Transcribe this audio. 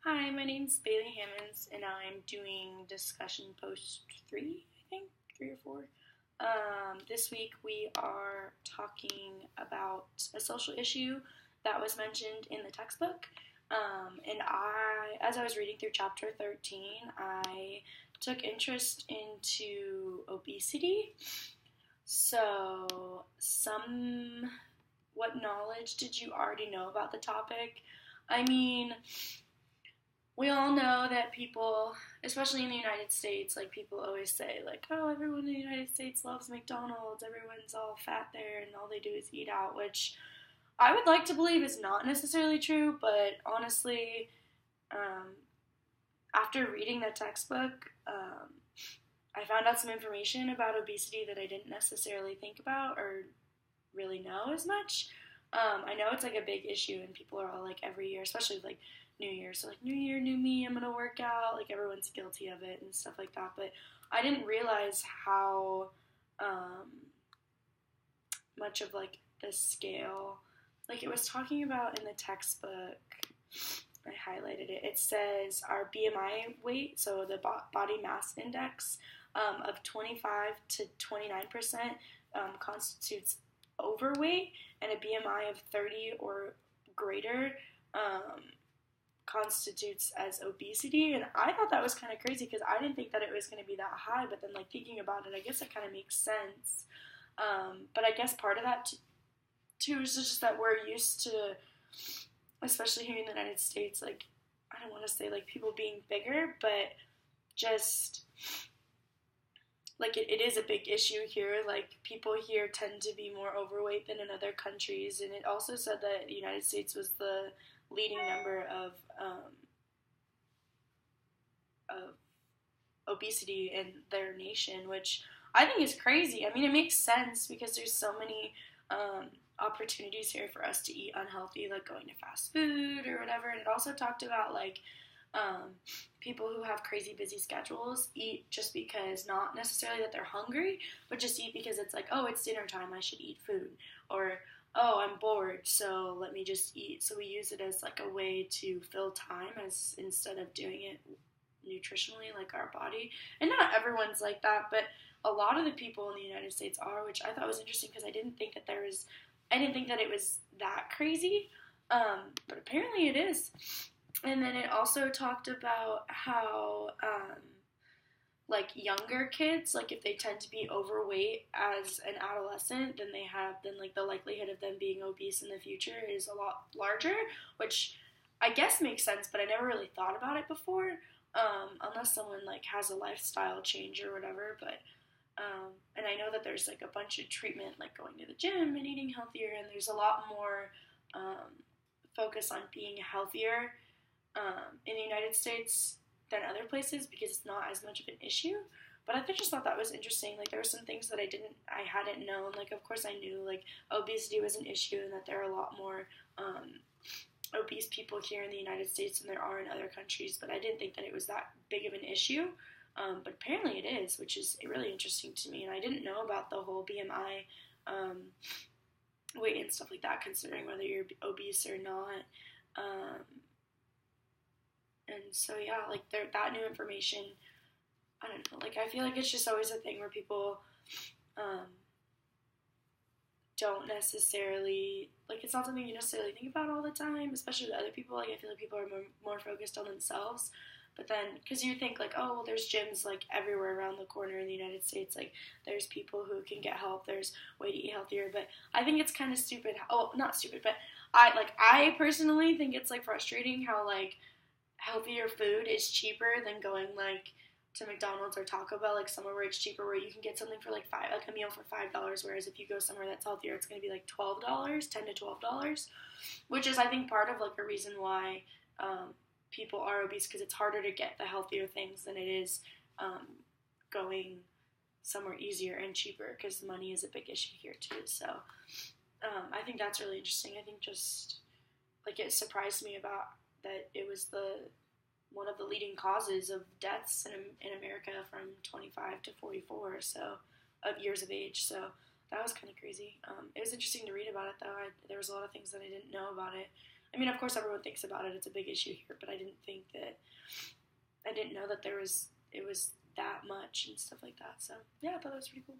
Hi, my name's Bailey Hammonds, and I'm doing discussion post 3, I think, 3 or 4. This week we are talking about a social issue that was mentioned in the textbook. As I was reading through chapter 13, I took interest into obesity. So, what knowledge did you already know about the topic? I mean, we all know that people, especially in the United States, like people always say, like, oh, everyone in the United States loves McDonald's, everyone's all fat there, and all they do is eat out, which I would like to believe is not necessarily true, but honestly, um, after reading the textbook, I found out some information about obesity that I didn't necessarily think about or really know as much. I know it's like a big issue, and people are all like every year, especially like New Year. So like New Year, new me. I'm gonna work out. Like everyone's guilty of it and stuff like that. But I didn't realize how much of like the scale. Like it was talking about in the textbook. I highlighted it. It says our BMI weight, so the body mass index of 25 to 29% constitutes overweight, and a BMI of 30 or greater constitutes as obesity. And I thought that was kind of crazy because I didn't think that it was going to be that high, but then like thinking about it, I guess it kind of makes sense. But I guess part of that too is just that we're used to, especially here in the United States, like I don't want to say like people being bigger, but just like it is a big issue here. Like people here tend to be more overweight than in other countries, and it also said that the United States was the leading number of obesity in their nation, which I think is crazy. I mean, it makes sense because there's so many opportunities here for us to eat unhealthy, like going to fast food or whatever. And it also talked about like people who have crazy busy schedules eat just because, not necessarily that they're hungry, but just eat because it's like, oh, it's dinner time, I should eat food, or oh, I'm bored, so let me just eat. So we use it as like a way to fill time as instead of doing it nutritionally, like our body. And not everyone's like that, but a lot of the people in the United States are, which I thought was interesting because I didn't think that it was that crazy, but apparently it is. And then it also talked about how, like, younger kids, like, if they tend to be overweight as an adolescent, then, like, the likelihood of them being obese in the future is a lot larger, which I guess makes sense, but I never really thought about it before, unless someone, like, has a lifestyle change or whatever, but, and I know that there's, like, a bunch of treatment, like, going to the gym and eating healthier, and there's a lot more, focus on being healthier in the United States than other places because it's not as much of an issue. But I just thought that was interesting. Like there were some things that I hadn't known. Like of course I knew like obesity was an issue and that there are a lot more obese people here in the United States than there are in other countries. But I didn't think that it was that big of an issue. But apparently it is, which is really interesting to me. And I didn't know about the whole BMI weight and stuff like that, considering whether you're obese or not. And so yeah, like that new information, I don't know, like I feel like it's just always a thing where people don't necessarily, like it's not something you necessarily think about all the time, especially with other people. Like I feel like people are more focused on themselves. But then, because you think like, oh, well, there's gyms like everywhere around the corner in the United States. Like there's people who can get help. There's way to eat healthier. But I think it's kind of stupid. Oh, not stupid, but I personally think it's like frustrating how like healthier food is cheaper than going like to McDonald's or Taco Bell, like somewhere where it's cheaper, where you can get something for like a meal for $5. Whereas if you go somewhere that's healthier, it's going to be like $12, $10 to $12, which is I think part of like a reason why people are obese, because it's harder to get the healthier things than it is going somewhere easier and cheaper, because money is a big issue here too. So I think that's really interesting. I think just like it surprised me about that it was one of the leading causes of deaths in America from 25 to 44 of years of age. So that was kind of crazy. It was interesting to read about it, though. There was a lot of things that I didn't know about it. I mean, of course, everyone thinks about it. It's a big issue here, but I didn't know that it was that much and stuff like that. So yeah, I thought that was pretty cool.